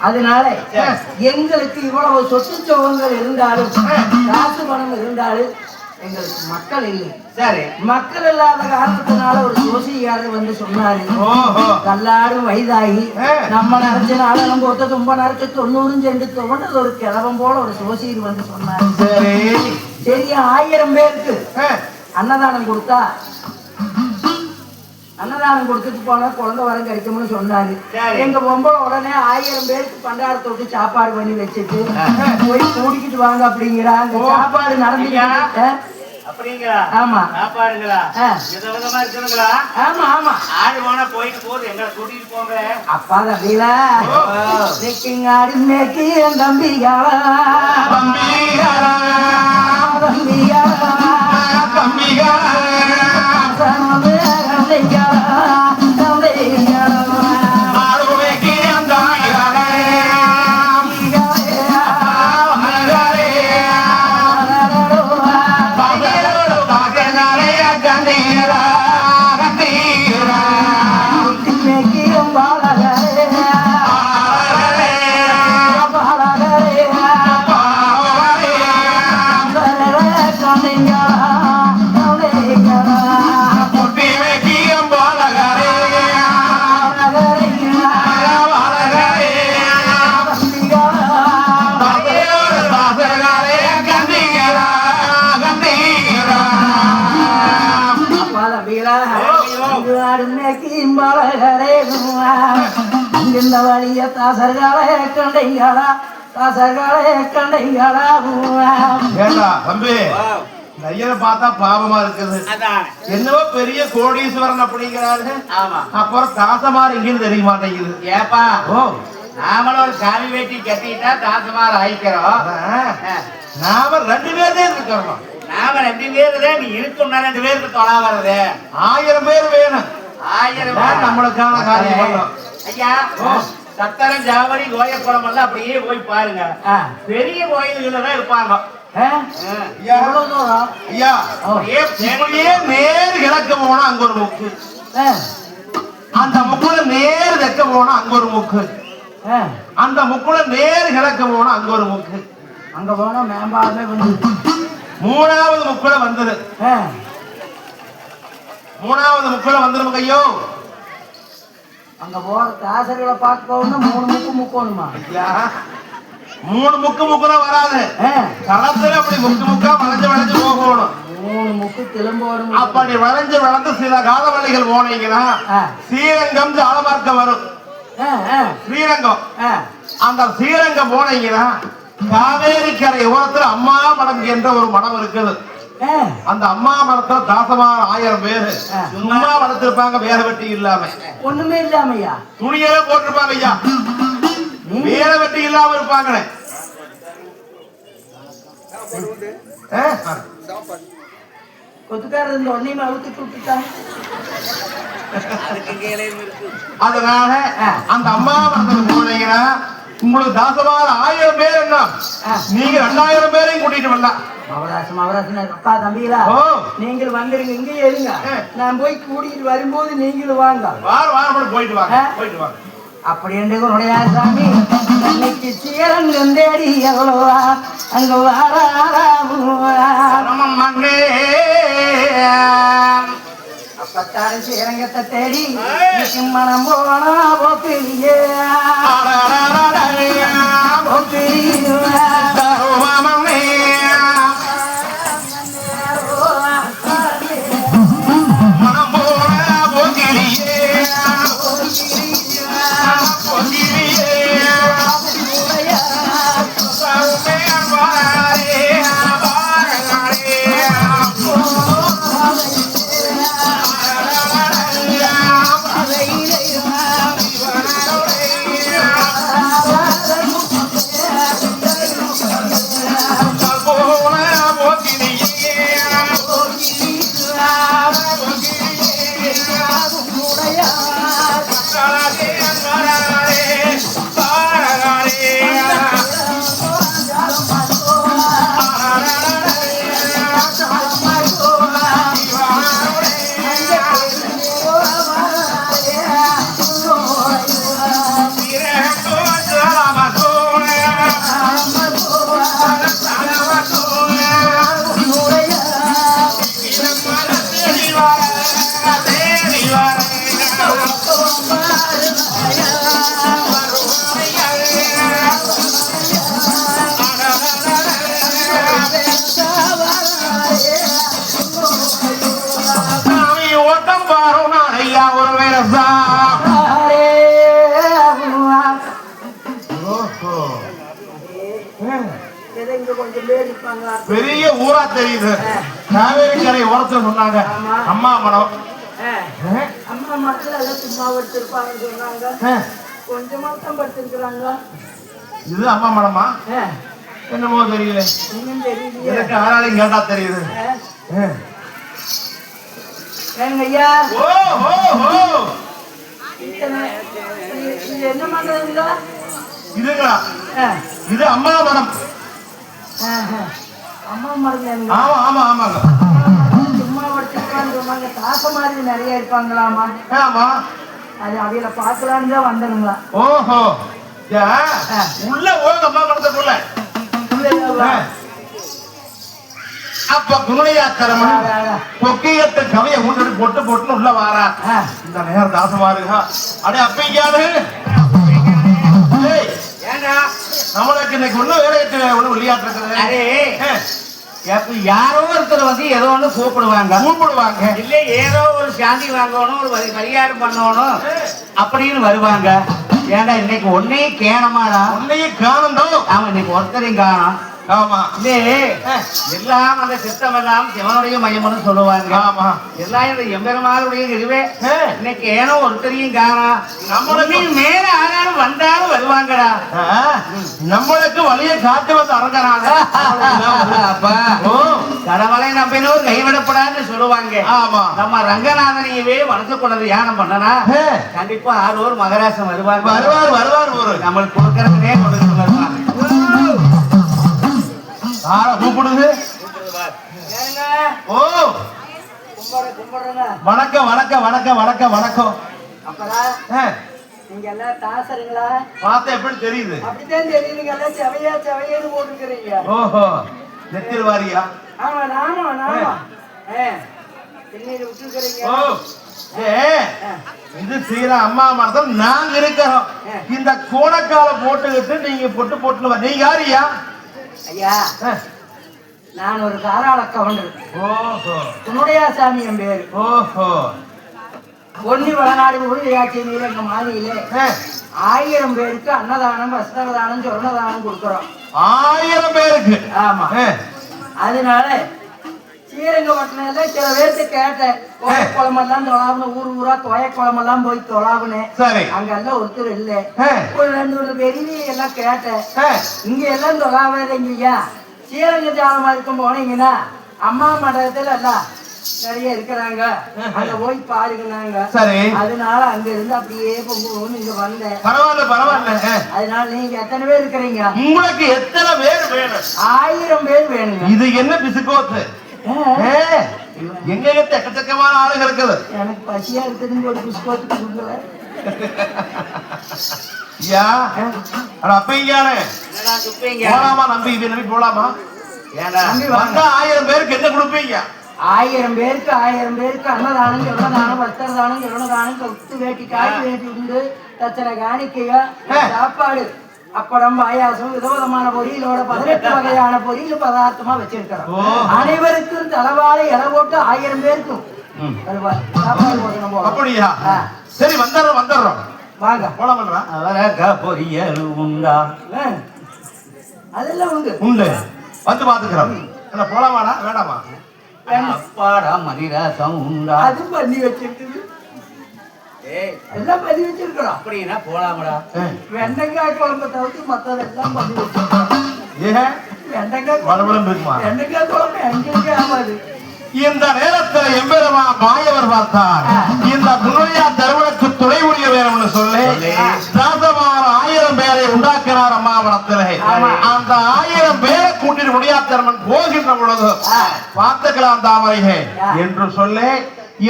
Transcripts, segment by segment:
அதனால எங்களுக்கு இவ்வளவு சொத்து சோகங்கள் இருந்தாலும் காசு பணம் இருந்தாலும் எங்களுக்கு மக்கள் இல்லை. சரி, மக்கள் இல்லாத காரணத்தினால ஒரு ஜோசிகாரர் வந்து சொன்னாரு, கல்லாரும் வயதாகி நம்ம நினைச்ச நாளும் போத்த தும்ப நரைச்சு 90 செண்டு தோண்டது ஒரு கிழவன் போல ஒரு ஜோசியர் வந்து சொன்னாரு. சரி 1000 பேருக்கு அன்னதானம் கொடுத்தா அன்னதானம் கொடுத்துட்டு போனா குழந்தை வரம் கிடைக்கும்னு சொன்னாரு. எங்க பொம்பளை உடனே 1000 பேருக்கு பண்டாரத்தை விட்டு சாப்பாடு பண்ணி வச்சுட்டு போய் கூடிக்கிட்டு வாங்க அப்படிங்கிறா. அந்த சாப்பாடு நடந்துங்க. ஆமா சாப்பாடுங்களா விதவிதமா இருக்குதுங்களா? ஆமா ஆமா. ஆடு போனா போயிட்டு போகுது, எங்களை கூட்டிட்டு போங்க. அப்பா தம்பிகளா ஆடு மேக்கி என் தம்பிகளா தம்பிகளா தம்பிகளா தம்பிகளா இந்த வழிய தாசர்கால கண்டைங்களா தாசர்கால கண்டைங்களா. தம்பி நையனை பார்த்தா பாவமா இருக்குது. என்னவோ பெரிய கோடீஸ்வரன் அப்படிங்கிறாரு. அப்புறம் தாசமார் எங்கேன்னு தெரிய மாட்டேங்குது. ஏப்பா நாமளும் ஒரு சாமி வேட்டி கட்டிட்டா தாசமார் ஆயிக்கிறோம். நாம 2 பேரே இருக்கிறோம். நாம 2 பேரு நீ இருக்கும் 2 பேருக்கு தொலை வர்றது. 1000 பேர் வேணும். 1000 பேர் நம்மளுக்கான காரியம் பண்ணோம். ஐயா சத்தரம் ஜாவடி கோயக்குளம் எல்லாம் அப்படியே போய் பாருங்க. பெரிய கோயில்கள் தான் இருப்பாங்க. நேர் கிழக்க போனா அங்க ஒரு முக்கு, அந்த முக்குல நேர் தெற்க போனா அங்க ஒரு முக்கு, அந்த முக்குல நேர் கிழக்க போனா அங்க ஒரு முக்கு. அங்க போனா மேம்பாடுமே வந்து 3வது முக்குல வந்தது. 3வது முக்குல வந்துடும் ஐயோ. அங்க போற தாசர்களை பார்க்க போகணும் 3 முக்கு முக்கணுமா? 3 முக்கு முக்குதான் வராது. களத்துல அப்படி முக்கு முக்கா வளைஞ்சு வளைஞ்சு போகணும். 3 முக்கு திரும்பணும். அப்படி வளைஞ்சு வளர்ந்து சில கால வழிகள் போனீங்கன்னா ஸ்ரீரங்கம் ஜாலமார்க்கம் வரும். ஸ்ரீரங்கம் அந்த ஸ்ரீரங்கம் போனீங்கன்னா காவேரி கரை ஓரத்துல அம்மா மடம் என்ற ஒரு மடம் இருக்குது. அந்த அம்மா மரத்துல தாசமார் 1000 பேரு சும்மா வளர்த்திருப்பாங்க. வேலை வெட்டி இல்லாம ஒண்ணுமே இல்லாமையா துணியெல்லாம் போட்டிருப்பாங்க ஐயா. வேலை வெட்டி இல்லாம இருப்பாங்களே. கொத்துக்காரர் இந்த ஒன்னையும் அழுத்திட்டு விட்டுட்டாங்க. அதனால அந்த அம்மா மரத்துல போனீங்கன்னா உங்களுக்கு தாசமார் 1000 பேர் என்ன, நீங்க 2000 பேரையும் கூட்டிட்டு வரலாம். அவராசம் அவராசம் அப்பா தம்பிகளா நீங்கள் வந்துருங்க, இங்கேயே இருங்க. நான் போய் கூட்டிட்டு வரும்போது நீங்களும் வாங்க. போயிட்டு வாங்க போயிட்டு வாங்க. அப்படி என்று சாமி இன்னைக்கு சீரங்கம் தேடி எவ்வளவா அங்க வாராமங்கே அப்பத்தாரு சீரங்கத்தை தேடி மனம் போனா போப்பிலியே இங்க கொஞ்சம் பேர் இருப்பாங்க. பெரிய ஊரா தெரியுது. காவேரி கரை ஓரத்துல சொன்னாங்க அம்மா மடம். அம்மா மரத்துல எல்லாம் சும்மா படுத்திருப்பாங்கன்னு சொன்னாங்க. கொஞ்சமா தான் படுத்திருக்கிறாங்க. இது அம்மா மடமா என்னமோ தெரியல. எனக்கு ஆனாலும் கேட்டா தெரியுது. ஐயா இது என்ன பண்றதுங்களா? இதுங்களா? இது அம்மா மடம். அம்மா மரம். ஆமா ஆமா ஆமாங்க. சும்மா படுத்திருக்கான்னு சொன்னாங்க. தாச மாதிரி நிறைய இருப்பாங்களாமா? ஆமா. அது அவையில பாக்கலான்னு தான் வந்தனுங்களா? ஓஹோ. உள்ள ஓங்க அம்மா மடத்துக்குள்ள. அப்ப குணையாத்திரமா கொக்கியத்தை கவைய ஊட்டு பொட்டு பொட்டுன்னு உள்ள வாரா. இந்த நேரம் தாசமாருங்க. அடே அப்பையாரு நம்மளுக்கு இன்னைக்கு ஒண்ணு வேலை ஒண்ணு விளையாட்டு இருக்குது. யாரோ ஒருத்தர் வந்து ஏதோ ஒண்ணு கூப்பிடுவாங்க இல்ல ஏதோ ஒரு சாந்தி வாங்கணும் ஒரு பரிகாரம் பண்ணணும் அப்படின்னு வருவாங்க. ஏன்டா இன்னைக்கு ஒன்னையும் கேணமாடா? ஒன்னையும் காணும். ஆமா இன்னைக்கு ஒருத்தரையும் காணும். ஆமா எல்லாம் அந்த சித்தம் எல்லாம் சிவனுடைய மையம்னு சொல்லுவாங்க. ஆமா எல்லாம் இந்த எம்பெருமானுடைய இதுவே. இன்னைக்கு ஏனோ ஒருத்தரையும் காணோம். நம்மளுக்கு மேல ஆனாலும் வந்தாலும் வருவாங்கடா. நம்மளுக்கு வழியை காட்டு வந்து அரங்கறாங்க. கடவுளை நம்பினோர் கைவிடப்படாதுன்னு சொல்லுவாங்க. ஆமா நம்ம ரங்கநாதனையவே மனசுக்குள்ளது தியானம் பண்ணனா கண்டிப்பா ஆரோர் மகராசம் வருவாங்க. வருவார் நம்மளுக்கு கொடுக்கறதுனே கொடுக்க வருவாங்க. கூப்பிடுது. ஓ வணக்கம் வணக்கம் வணக்கம் வணக்கம் வணக்கம். அப்பதான் நீங்க எல்லாம் தாசருங்களா? பார்த்தா எப்படி தெரியுது? அப்படித்தான் தெரியுதுங்க. எல்லாம் செவையன்னு போட்டுருக்கிறீங்க. ஓஹோ நெத்தில் வாரியா? ஆமா நாமா பின்னீர் விட்டுருக்கிறீங்க. இது சீரா அம்மா மரத்தில் நாங்க இருக்கிறோம். இந்த கோணக்கால போட்டுக்கிட்டு நீங்க பொட்டு போட்டு நீங்க யாரியா? ஐயா நான் ஒரு தாராள கவுண்டர். ஓஹோ உன்னுடைய சாமி என் பேரு. ஓஹோ ஒன்னி வளநாடு உறுதியாட்சி மீது எங்க மாதிரியிலே 1000 பேருக்கு அன்னதானம் வஸ்திரதானம் சொர்ணதானம் கொடுக்குறோம். 1000 பேருக்கு? ஆமா. அதனால ஸ்ரீரங்கப்பட்டினத்துல சில பேருக்கு கேட்டேன். கோயக்குளமெல்லாம் தொலாவுன ஊரா கோயக்குளமெல்லாம் போய் தொலாவுனேன். அங்கெல்லாம் ஒருத்தர் இல்ல. ஒரு 2 பெரிய எல்லாம் கேட்டேன். இங்க எல்லாம் தொலாவதுங்கய்யா. ஸ்ரீரங்க ஜாலமா இருக்கும் போனீங்கன்னா அம்மா மண்டலத்துல எல்லாம் நிறைய இருக்கிறாங்க. அங்க போய் பாருங்கன்னாங்க. அதனால அங்க இருந்து அப்படியே பொங்கணும்னு இங்க வந்தேன். பரவாயில்ல. அதனால நீங்க எத்தனை பேர் இருக்கிறீங்க? உங்களுக்கு எத்தனை பேர் வேணும்? 1000 பேர் வேணுங்க. இது என்ன பிசுக்கோத்து? எங்க எக்கச்சக்கமான ஆளுங்க இருக்குது. எனக்கு பசியா இருக்குதுன்னு ஒரு பிஸ்கோத்து கொடுக்கல. போலாமா? நம்பி போலாமா? 1000 பேருக்கு என்ன கொடுப்பீங்க? 1000 பேருக்கு 1000 பேருக்கு அன்னதானம் எவ்வளவுதானம் வஸ்திரதானம் எவ்வளவுதானம் கொத்து வேட்டி காய்ச்சி வேட்டி உண்டு தச்சனை காணிக்கையா சாப்பாடு அப்படம் பாயாசம் விதவிதமான பொரியலோட 18 வகையான பொரியல் பதார்த்தமா வச்சிருக்கிறோம். அனைவருக்கும் தலைவாழை இலை போட்டு 1000 பேருக்கும் சாப்பாடு போடணும். அப்படியா? சரி வந்துடுறோம். வாங்க போலாம். பொரியல் உண்டா? அதெல்லாம் உண்டு வந்து பாத்துக்கிறோம். போலாமாடா வேண்டாமா? அப்பாடா மணிராசம் உண்டா? அது பண்ணி வச்சிருக்குது. எல்லாம் பண்ணி வச்சிருக்கிறோம். அப்படின்னா போலாமடா. வெண்டைக்காய் குழம்பு தவிர்த்து மற்றதெல்லாம் பண்ணி வச்சிருக்கோம். வெண்டைக்காய் குழம்பு எங்களுக்கு ஆகாது. இந்த நேரத்தில் எம்பெருமா மாயவர் பார்த்தார். இந்த துணையா தருவனுக்கு துணை புரிய வேணும்னு சொல்லி தாசமார் 1000 பேரை உண்டாக்கினார் அம்மாவனத்திலே. அந்த 1000 பேரை கூட்டிட்டு முடியாத்தரமன் போகின்ற பொழுது பார்த்துக்கலாம் தாமரையே என்று சொல்லி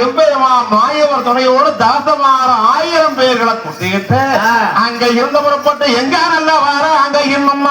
எம்பெருமா மாயவர் துணையோடு தாசமார் 1000 பேர்களை கூட்டிக்கிட்டு அங்க இருந்த புறப்பட்டு எங்க நல்லா வர அங்க இன்னும்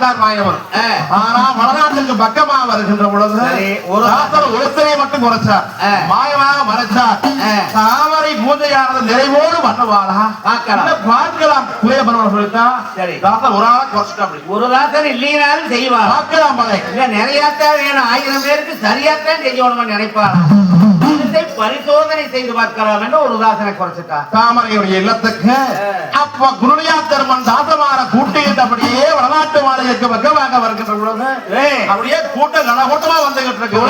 பார்த்தார் மாயவர். ஆனா வடநாட்டுக்கு பக்கமா வருகின்ற பொழுது ஒரு தாசர் ஒருத்தரை மட்டும் குறைச்சார், மாயமாக மறைச்சார். தாமரை பூஜையானது நிறைவோடு பண்ணுவாளா பார்க்கலாம் சொல்லித்தான் தாசர் ஒரு ஆளா குறைச்சிட்டா. ஒரு தாசர் இல்லைனாலும் செய்வார் பார்க்கலாம். இல்ல நிறையாத்தான் வேணும், 1000 பேருக்கு சரியாத்தான் செய்யணும்னு நினைப்பாளா, பரிசோதனை செய்து பார்க்கலாம் என்று ஒரு தாசனை குறைச்சிட்டா. தாமரையுடைய இல்லத்துக்கு அப்ப குருளியா திருமன் தாசமார கூட்டுகின்றபடியே வடநாட்டு மாளிகைக்கு பக்கமாக வருகின்ற பொழுது அப்படியே கூட்டம் கூட்டமா வந்துகிட்டு இருக்கு.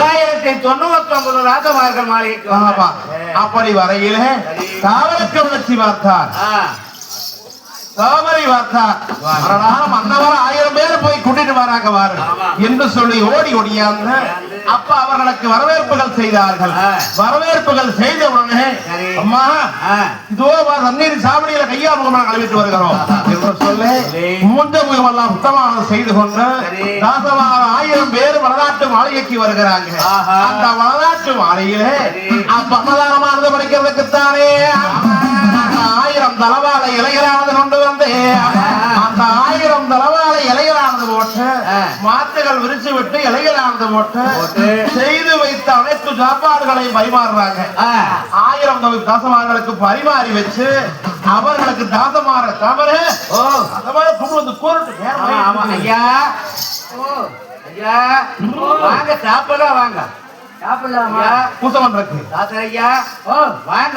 999 ராசமார்கள் மாளிகைக்கு. அப்படி வரையிலே தாவரக்க உணர்ச்சி பார்த்தார், தாமரை பார்த்தார். மன்னவர 1000 பேர் போய் கூட்டிட்டு வராங்க வாரு என்று சொல்லி ஓடி ஓடியாங்க. அப்ப அவர்களுக்கு வரவேற்புகள் செய்தார்கள். வரவேற்புகள் செய்த உடனே அம்மா இதோ தண்ணீர் சாவடியில கையாமுகமாக கழுவிட்டு வருகிறோம் என்று சொல்லி மூன்ற முகமெல்லாம் சுத்தமாக செய்து கொண்டு தாசமாக 1000 பேர் வடநாட்டு மாளிகைக்கு வருகிறாங்க. அந்த வடநாட்டு மாளிகையிலே அன்னதானமானது படிக்கிறதுக்குத்தானே 1000 தலவாழை இலைகளானது கொண்டு வந்து அந்த 1000 தலவாழை இலைகளானது போட்டு மாத்துகள் விரிச்சு விட்டு இலைகளானது போட்டு செய்து வைத்த அனைத்து சாப்பாடுகளை பரிமாறுறாங்க. 1000 தாசமார்களுக்கு பரிமாறி வச்சு அவர்களுக்கு தாசமாற தவிர ஐயா வாங்க சாப்பிடலாம், வாங்க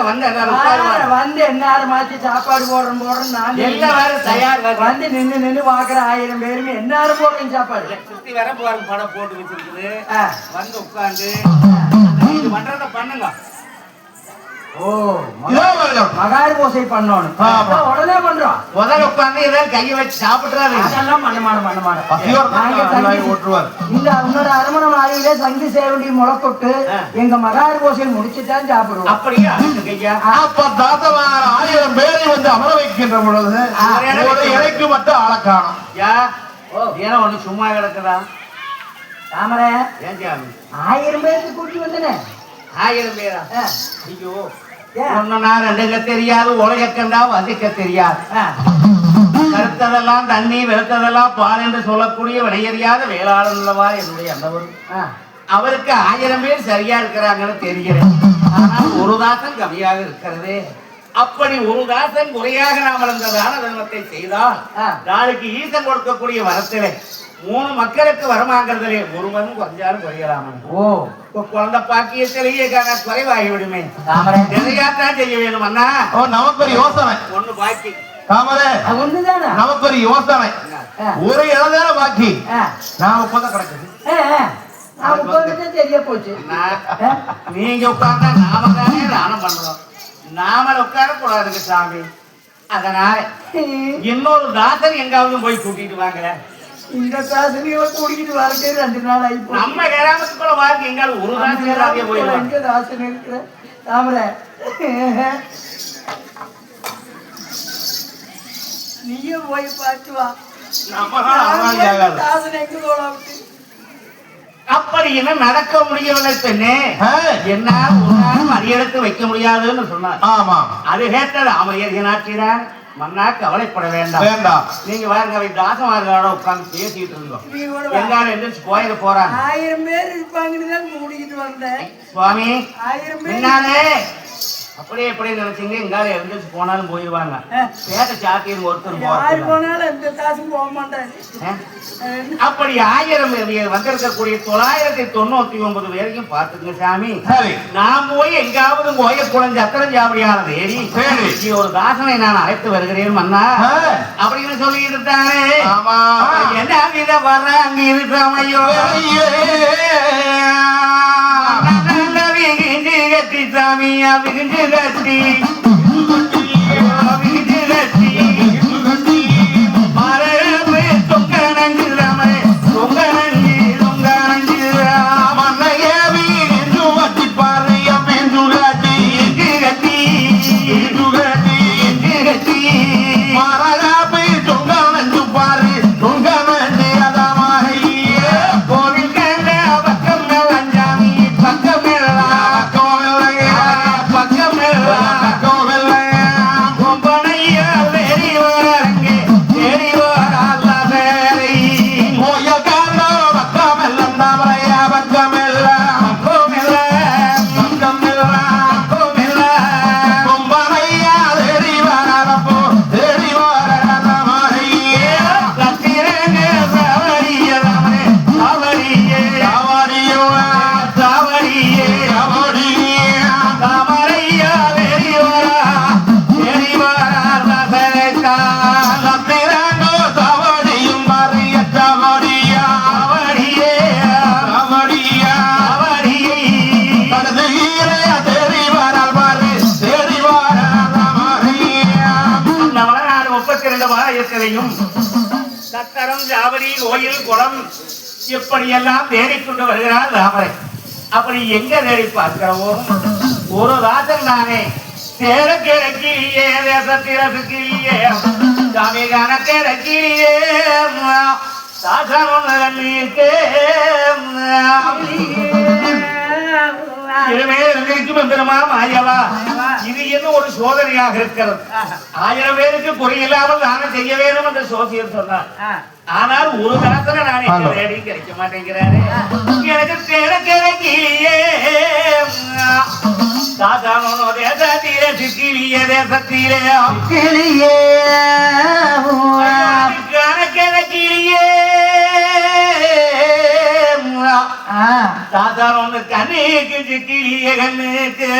வந்து என்னாரும் மாத்தி சாப்பாடு போடுறோம் எல்லாரும் தயார் வந்து நின்னு பாக்குற 1000 பேருமே என்னாரும் போடுறோம் சாப்பாடு சுத்தி வர போறாங்க, படம் போட்டு வச்சிருக்குது. வந்து உட்காந்து பண்றத பண்ணுங்க. மகாரி பூசை பண்ணணும், உடனே பண்றோம். முதல்ல உட்காந்து ஏதாவது கையை வச்சு சாப்பிடுறாரு, அதெல்லாம் பண்ண இந்த உன்னோட அரமணை மாளிகையில சங்கி சேவண்டி முளைக்கொட்டு எங்க மகாரி பூசை முடிச்சுதான் சாப்பிடுவோம். அப்படியா? அப்ப தாத்தமார் 1000 பேரை வந்து அமர வைக்கின்ற பொழுது இலைக்கு மட்டும் ஆள காணும். ஏன்னா ஒண்ணு சும்மா கிடக்குதா தாமரை? ஏன் 1000 பேருக்கு கூட்டி வந்தனே. 1000 பேரா? ஐயோ, ஒண்ணுனா ரெண்டுங்க தெரியாது, உலக கண்டா வசிக்க தெரியாது. கருத்ததெல்லாம் தண்ணி வெளுத்ததெல்லாம் பால் என்று சொல்லக்கூடிய வினையறியாத வேளாளர் உள்ளவா என்னுடைய அந்தவர். அவருக்கு 1000 பேர் சரியா இருக்கிறாங்கன்னு தெரிகிறேன். ஆனால் ஒரு தாசன் கம்மியாக இருக்கிறது. அப்படி ஒரு தாசன் குறையாக நாம் அந்த தான தர்மத்தை செய்தால் நாளைக்கு ஈசன் கொடுக்கக்கூடிய வரத்திலே 3 மக்களுக்கு வரமாங்கிறதுலே ஒருவன் கொஞ்சாலும் குறையலாம். குழந்தை பாக்கியத்திலேயே குறைவாகிவிடுமே. நிறையாத்தான் செய்ய வேணும் அண்ணா. நமக்கு ஒரு யோசனை ஒண்ணு பாக்கி தாமரை, நமக்கு ஒரு யோசனை. ஒரு இளதான பாக்கி நாம உட்கார்ந்து கிடக்குது. தெரிய போச்சு. நீங்க உட்கார்ந்தா நாம தானே தானம் பண்றோம், நாம உட்கார கூடாதுங்க சாமி. அதனால இன்னொரு தாசன் எங்காவது போய் கூட்டிட்டு வாங்க. இந்த தாசனையோ கூட்டிட்டு வரக்கே 2 நாள் ஆகி போச்சு. நம்ம கிராமத்துக்குள்ள வாங்க எங்காவது ஒரு தாசன் போயிடலாம். எங்க தாசன் இருக்கிற தாமரை, நீயும் போய் பார்த்து வா. தாசன் எங்க போலாம்? அப்படி என்ன நடக்க முடியவில்லை பெண்ணே. என்ன ஒரு நாளும் அடியெடுத்து வைக்க முடியாதுன்னு சொன்னார். ஆமா, அது கேட்டது அமையர் நாட்டினார். மன்னா கவலைப்பட வேண்டாம், நீங்க வாருங்க. தாசமார்களோட உட்கார்ந்து பேசிட்டு இருந்தோம். எங்காலும் எந்திரிச்சு போயிட போறாங்க. 1000 பேர் இருப்பாங்கன்னு தான் கூட்டிட்டு வந்தேன் சுவாமி. 1000 பேர் என்னாலே அப்படியே எப்படி நினைச்சீங்க? எங்காலும் எந்திரிச்சு போனாலும் போயிடுவாங்க. பேட்ட சாத்தின்னு ஒருத்தர் போனாலும் இந்த தாசும் போக மாட்டாரு. அப்படி 1000 வந்திருக்கக்கூடிய 999 பேரையும் பார்த்துங்க சாமி. நான் போய் எங்காவது கோய குழந்தை அத்தனை ஜாபடியானது ஏறி ஒரு தாசனை நான் அழைத்து வருகிறேன் மன்னா அப்படின்னு சொல்லிட்டு இருக்காரு. என்ன வித வர்ற அங்க இருக்கிறமையோ விகிஞ்சு கட்டி சாமியா, விகிஞ்சு கட்டி விகிஞ்சு கட்டி மரபு தொங்க நஞ்சு ரமை தொங்க நஞ்சு தொங்க நஞ்சு மன்னையே விகிஞ்சு வட்டி பாரு எம்பிஞ்சு கட்டி இங்கு கட்டி இங்கு கட்டி இங்கு கட்டி மரபு தொங்க நஞ்சு பாரு தொங்க நஞ்சு அதமாக கோவில் கண்ட பக்கம் மேலஞ்சாமி பக்கம் மேல பக்கம் மேல மலையும் சக்கரம் ஜாவடி கோயில் குளம் இப்படியெல்லாம் தேடிக்கொண்டு வருகிறார் ராமரை. அப்படி எங்க தேடி பார்க்கிறவோ ஒரு ராஜன் நானே தேர கிழக்கிலேயே தேசத்திரசுக்கிலேயே சாமி கணக்கிழக்கிலேயே இது என்ன ஒரு சோதனையாக இருக்கிறது. 1000 பேருக்கு குறையில்லாமல் தானம் செய்ய வேண்டும் என்று சோசியர் சொன்னார். ஆனால் ஒரு தரத்துல நான் தேடி கிடைக்க மாட்டேங்கிறாரு. எனக்கு தேட கிடைக்கிலேயே சாதாரண தேசத்திலே சிக்கிலியே தேசத்திலே கிளியே கணக்கிலே சாதாரண கண்ணுக்கு சிக்கிலியே கண்ணுக்கு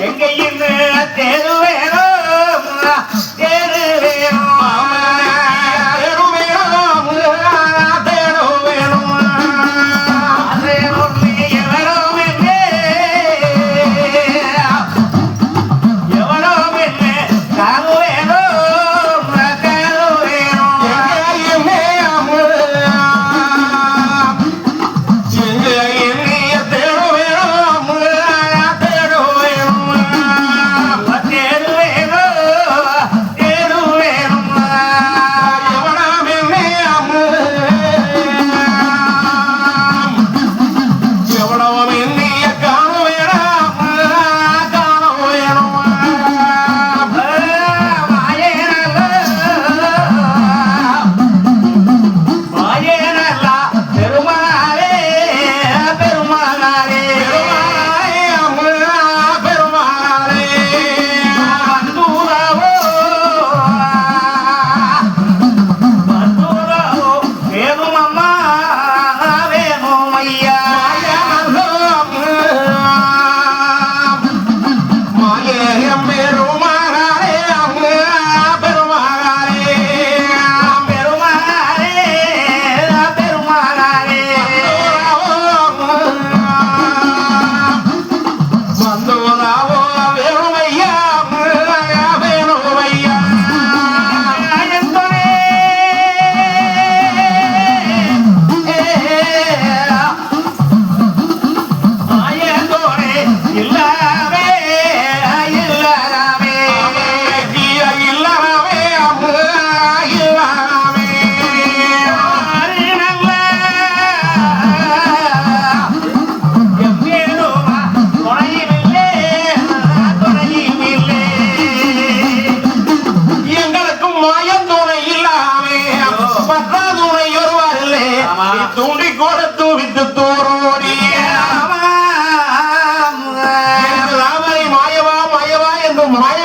எங்க எங்கையின்னு தேரு வேணும் தேரு வேணும் தூண்டி கொடுத்து வித்து தோரோடிய ராமரை மாயவா மாயவா என்று மாய